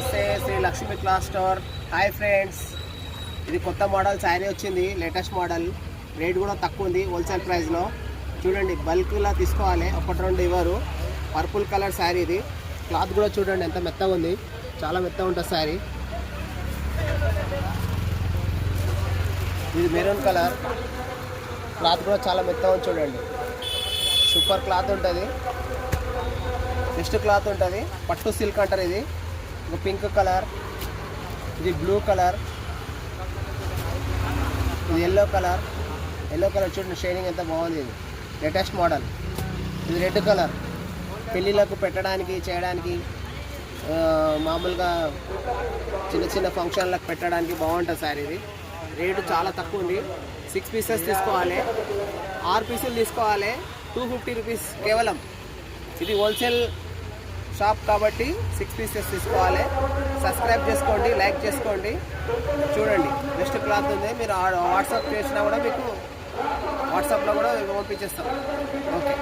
నమస్తే Shri Lakshmi cloth store. Hi friends, ఇది కొత్త మోడల్ శారీ వచ్చింది, లేటెస్ట్ మోడల్. రేట్ కూడా తక్కువ ఉంది, హోల్సేల్ ప్రైస్లో. చూడండి, బల్క్లా తీసుకోవాలి, ఒకటి రెండు ఇవ్వరు. పర్పుల్ కలర్ శారీ ఇది. క్లాత్ కూడా చూడండి ఎంత మెత్తగా ఉంది, చాలా మెత్తగా ఉంటుంది శారీ. ఇది మెరూన్ కలర్, క్లాత్ కూడా చాలా మెత్తగా ఉంది చూడండి. సూపర్ క్లాత్ ఉంటుంది, బెస్ట్ క్లాత్ ఉంటుంది. పట్టు సిల్క్ అంటారు ఇది. ఒక పింక్ కలర్, ఇది బ్లూ కలర్, ఇది ఎల్లో కలర్. ఎల్లో కలర్ చూడండి, షైనింగ్ ఎంత బాగుంది. ఇది లేటెస్ట్ మోడల్. ఇది రెడ్ కలర్, పెళ్ళిళ్ళకు పెట్టడానికి చేయడానికి, మామూలుగా చిన్న చిన్న ఫంక్షన్లకు పెట్టడానికి బాగుంటుంది సార్. ఇది రేటు చాలా తక్కువ ఉంది. 6 పీసెస్ తీసుకోవాలి, 6 పీసులు తీసుకోవాలి. 250 రూపీస్ కేవలం. ఇది హోల్సేల్ షాప్ కాబట్టి 6 పీసెస్ తీసుకోవాలి. సబ్స్క్రైబ్ చేసుకోండి, లైక్ చేసుకోండి. చూడండి, బెస్ట్ క్లాత్ ఉంది. మీరు వాట్సాప్ చేసినా కూడా మీకు వాట్సాప్లో కూడా పంపించేస్తాం. ఓకే.